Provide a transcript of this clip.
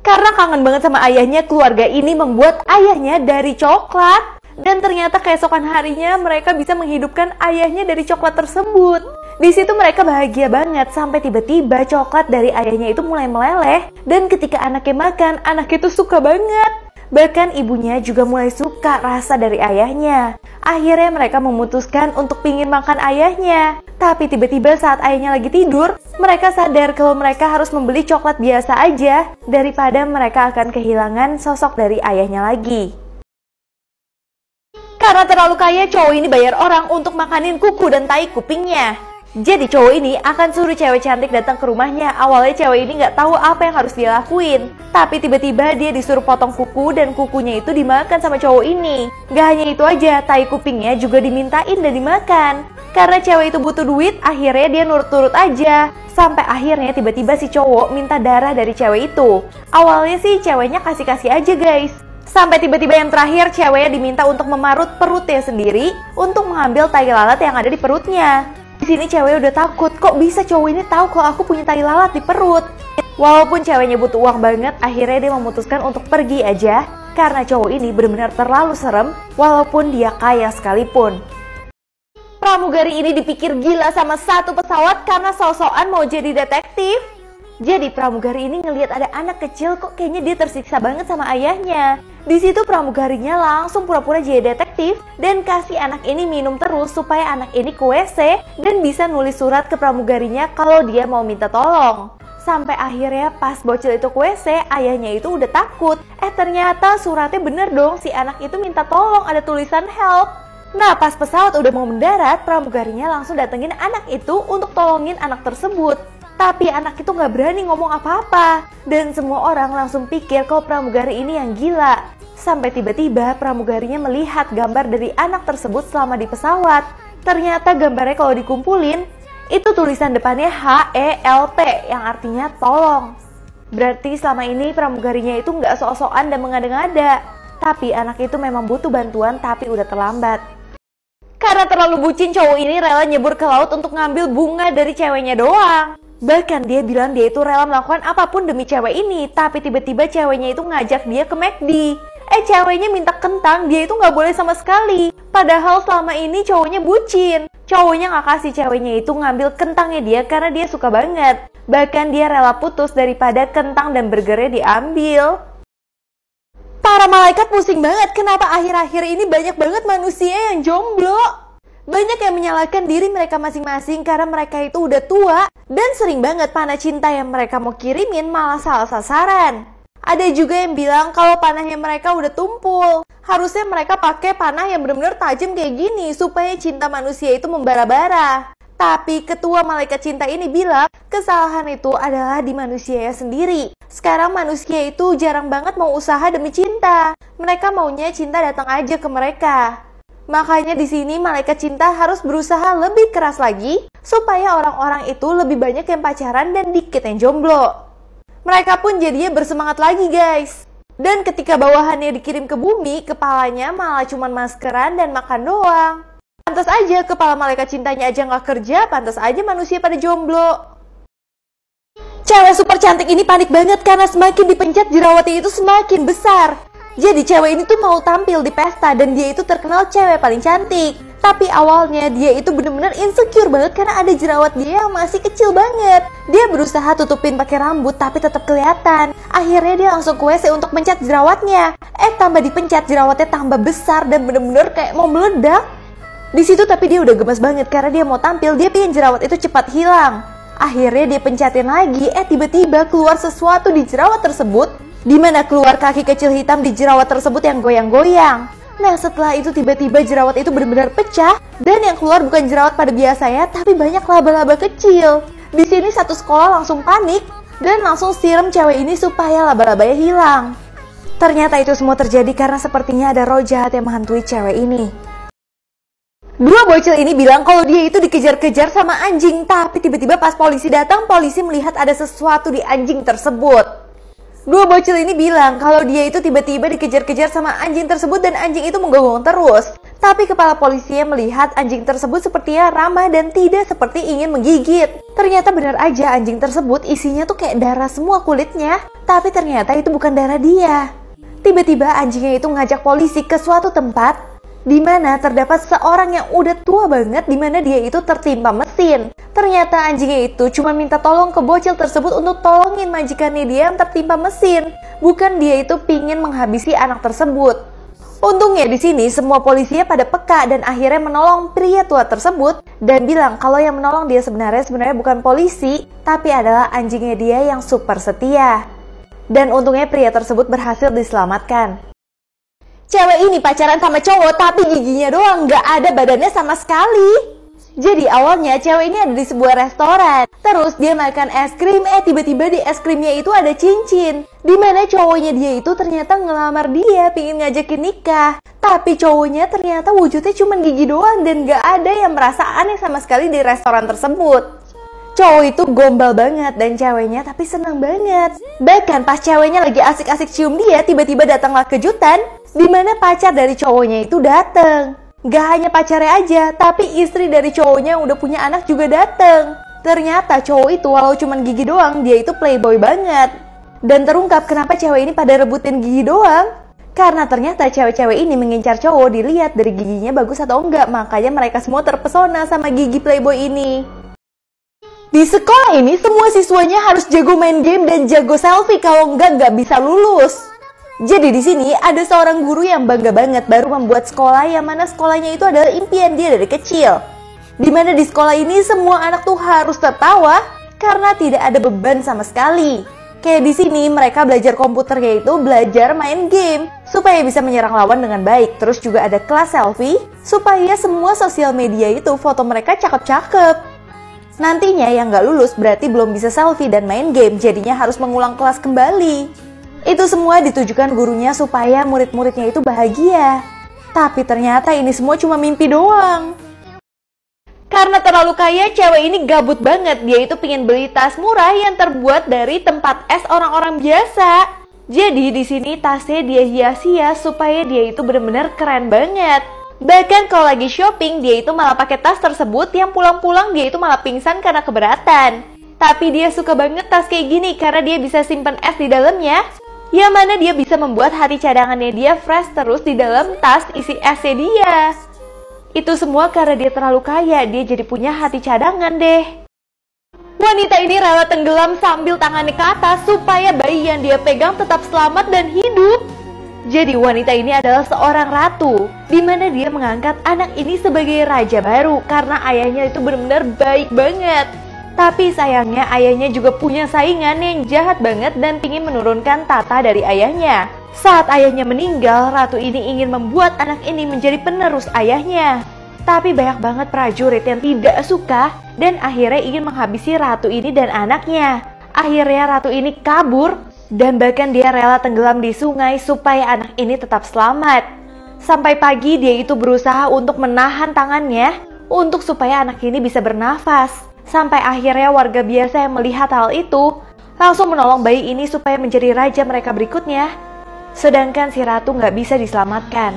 Karena kangen banget sama ayahnya, keluarga ini membuat ayahnya dari coklat. Dan ternyata keesokan harinya mereka bisa menghidupkan ayahnya dari coklat tersebut. Di situ mereka bahagia banget sampai tiba-tiba coklat dari ayahnya itu mulai meleleh. Dan ketika anaknya makan, anak itu suka banget. Bahkan ibunya juga mulai suka rasa dari ayahnya. Akhirnya mereka memutuskan untuk pingin makan ayahnya. Tapi tiba-tiba saat ayahnya lagi tidur, mereka sadar kalau mereka harus membeli coklat biasa aja daripada mereka akan kehilangan sosok dari ayahnya lagi. Karena terlalu kaya, cowok ini bayar orang untuk makanin kuku dan tai kupingnya. Jadi cowok ini akan suruh cewek cantik datang ke rumahnya. Awalnya cewek ini nggak tahu apa yang harus dia lakuin. Tapi tiba-tiba dia disuruh potong kuku dan kukunya itu dimakan sama cowok ini. Gak hanya itu aja, tai kupingnya juga dimintain dan dimakan. Karena cewek itu butuh duit, akhirnya dia nurut-nurut aja. Sampai akhirnya tiba-tiba si cowok minta darah dari cewek itu. Awalnya sih ceweknya kasih-kasih aja guys. Sampai tiba-tiba yang terakhir ceweknya diminta untuk memarut perutnya sendiri untuk mengambil tai lalat yang ada di perutnya. Di sini cewek udah takut, kok bisa cowok ini tahu kalau aku punya tai lalat di perut. Walaupun ceweknya butuh uang banget, akhirnya dia memutuskan untuk pergi aja karena cowok ini benar-benar terlalu serem walaupun dia kaya sekalipun. Pramugari ini dipikir gila sama satu pesawat karena sok-sokan mau jadi detektif. Jadi pramugari ini ngelihat ada anak kecil kok kayaknya dia tersiksa banget sama ayahnya. Di situ pramugarinya langsung pura-pura jadi detektif dan kasih anak ini minum terus supaya anak ini ke WC dan bisa nulis surat ke pramugarinya kalau dia mau minta tolong. Sampai akhirnya pas bocil itu ke WC, ayahnya itu udah takut. Ternyata suratnya bener dong, si anak itu minta tolong, ada tulisan help. Nah pas pesawat udah mau mendarat, pramugarinya langsung datengin anak itu untuk tolongin anak tersebut. Tapi anak itu gak berani ngomong apa-apa. Dan semua orang langsung pikir kalau pramugari ini yang gila. Sampai tiba-tiba pramugarinya melihat gambar dari anak tersebut selama di pesawat. Ternyata gambarnya kalau dikumpulin, itu tulisan depannya HELP yang artinya tolong. Berarti selama ini pramugarinya itu gak sok-sokan dan mengada-ngada. Tapi anak itu memang butuh bantuan tapi udah terlambat. Karena terlalu bucin, cowok ini rela nyebur ke laut untuk ngambil bunga dari ceweknya doang. Bahkan dia bilang dia itu rela melakukan apapun demi cewek ini. Tapi tiba-tiba ceweknya itu ngajak dia ke McD. Ceweknya minta kentang, dia itu gak boleh sama sekali. Padahal selama ini cowoknya bucin. Cowoknya gak kasih ceweknya itu ngambil kentangnya dia karena dia suka banget. Bahkan dia rela putus daripada kentang dan burgernya diambil. Para malaikat pusing banget kenapa akhir-akhir ini banyak banget manusia yang jomblo. Banyak yang menyalahkan diri mereka masing-masing karena mereka itu udah tua. Dan sering banget panah cinta yang mereka mau kirimin malah salah sasaran. Ada juga yang bilang kalau panahnya mereka udah tumpul. Harusnya mereka pakai panah yang benar-benar tajam kayak gini supaya cinta manusia itu membara-bara. Tapi ketua malaikat cinta ini bilang kesalahan itu adalah di manusianya sendiri. Sekarang manusia itu jarang banget mau usaha demi cinta. Mereka maunya cinta datang aja ke mereka. Makanya di sini malaikat cinta harus berusaha lebih keras lagi supaya orang-orang itu lebih banyak yang pacaran dan dikit yang jomblo. Mereka pun jadinya bersemangat lagi guys. Dan ketika bawahannya dikirim ke bumi, kepalanya malah cuman maskeran dan makan doang. Pantas aja kepala malaikat cintanya aja nggak kerja, pantas aja manusia pada jomblo. Cewek super cantik ini panik banget karena semakin dipencet jerawatnya itu semakin besar. Jadi cewek ini tuh mau tampil di pesta dan dia itu terkenal cewek paling cantik. Tapi awalnya dia itu bener-bener insecure banget karena ada jerawat dia yang masih kecil banget. Dia berusaha tutupin pakai rambut tapi tetap kelihatan. Akhirnya dia langsung ke WC untuk pencet jerawatnya. Tambah dipencet jerawatnya tambah besar dan bener-bener kayak mau meledak. Di situ tapi dia udah gemes banget karena dia mau tampil, dia pengen jerawat itu cepat hilang. Akhirnya dia pencetin lagi, tiba-tiba keluar sesuatu di jerawat tersebut. Dimana keluar kaki kecil hitam di jerawat tersebut yang goyang-goyang. Nah setelah itu tiba-tiba jerawat itu benar-benar pecah dan yang keluar bukan jerawat pada biasanya tapi banyak laba-laba kecil. Di sini satu sekolah langsung panik dan langsung siram cewek ini supaya laba-labanya hilang. Ternyata itu semua terjadi karena sepertinya ada roh jahat yang menghantui cewek ini. Dua bocil ini bilang kalau dia itu dikejar-kejar sama anjing, tapi tiba-tiba pas polisi datang, polisi melihat ada sesuatu di anjing tersebut. Dua bocil ini bilang kalau dia itu tiba-tiba dikejar-kejar sama anjing tersebut dan anjing itu menggonggong terus. Tapi kepala polisinya melihat anjing tersebut sepertinya ramah dan tidak seperti ingin menggigit. Ternyata benar aja anjing tersebut isinya tuh kayak darah semua kulitnya. Tapi ternyata itu bukan darah dia. Tiba-tiba anjingnya itu ngajak polisi ke suatu tempat di mana terdapat seorang yang udah tua banget, di mana dia itu tertimpa mesin. Ternyata anjingnya itu cuma minta tolong ke bocil tersebut untuk tolongin majikannya dia yang tertimpa mesin. Bukan dia itu pingin menghabisi anak tersebut. Untungnya di sini semua polisinya pada peka dan akhirnya menolong pria tua tersebut dan bilang kalau yang menolong dia sebenarnya bukan polisi, tapi adalah anjingnya dia yang super setia. Dan untungnya pria tersebut berhasil diselamatkan. Cewek ini pacaran sama cowok tapi giginya doang, nggak ada badannya sama sekali. Jadi awalnya cewek ini ada di sebuah restoran. Terus dia makan es krim, tiba-tiba di es krimnya itu ada cincin. Dimana cowoknya dia itu ternyata ngelamar dia, pingin ngajakin nikah. Tapi cowoknya ternyata wujudnya cuma gigi doang dan gak ada yang merasa aneh sama sekali di restoran tersebut. Cowok itu gombal banget dan ceweknya tapi senang banget. Bahkan pas ceweknya lagi asik-asik cium dia, tiba-tiba datanglah kejutan. Dimana pacar dari cowoknya itu dateng. Gak hanya pacarnya aja, tapi istri dari cowoknya yang udah punya anak juga dateng. Ternyata cowok itu walau cuma gigi doang, dia itu playboy banget. Dan terungkap kenapa cewek ini pada rebutin gigi doang. Karena ternyata cewek-cewek ini mengincar cowok dilihat dari giginya bagus atau enggak. Makanya mereka semua terpesona sama gigi playboy ini. Di sekolah ini semua siswanya harus jago main game dan jago selfie, kalau enggak bisa lulus. Jadi di sini ada seorang guru yang bangga banget baru membuat sekolah yang mana sekolahnya itu adalah impian dia dari kecil. Dimana di sekolah ini semua anak tuh harus tertawa karena tidak ada beban sama sekali. Kayak di sini mereka belajar komputer, yaitu belajar main game supaya bisa menyerang lawan dengan baik. Terus juga ada kelas selfie supaya semua sosial media itu foto mereka cakep-cakep. Nantinya yang nggak lulus berarti belum bisa selfie dan main game, jadinya harus mengulang kelas kembali. Itu semua ditujukan gurunya supaya murid-muridnya itu bahagia. Tapi ternyata ini semua cuma mimpi doang. Karena terlalu kaya, cewek ini gabut banget. Dia itu pengen beli tas murah yang terbuat dari tempat es orang-orang biasa. Jadi di sini tasnya dia hias-hias supaya dia itu benar-benar keren banget. Bahkan kalau lagi shopping, dia itu malah pakai tas tersebut yang pulang-pulang dia itu malah pingsan karena keberatan. Tapi dia suka banget tas kayak gini karena dia bisa simpan es di dalamnya. Yang mana dia bisa membuat hati cadangannya dia fresh terus di dalam tas isi esnya dia. Itu semua karena dia terlalu kaya, dia jadi punya hati cadangan deh. Wanita ini rela tenggelam sambil tangannya ke atas supaya bayi yang dia pegang tetap selamat dan hidup. Jadi wanita ini adalah seorang ratu, dimana dia mengangkat anak ini sebagai raja baru karena ayahnya itu benar-benar baik banget. Tapi sayangnya ayahnya juga punya saingan yang jahat banget dan ingin menurunkan tata dari ayahnya. Saat ayahnya meninggal, ratu ini ingin membuat anak ini menjadi penerus ayahnya. Tapi banyak banget prajurit yang tidak suka dan akhirnya ingin menghabisi ratu ini dan anaknya. Akhirnya ratu ini kabur dan bahkan dia rela tenggelam di sungai supaya anak ini tetap selamat. Sampai pagi dia itu berusaha untuk menahan tangannya untuk supaya anak ini bisa bernafas. Sampai akhirnya warga biasa yang melihat hal itu langsung menolong bayi ini supaya menjadi raja mereka berikutnya. Sedangkan si ratu nggak bisa diselamatkan.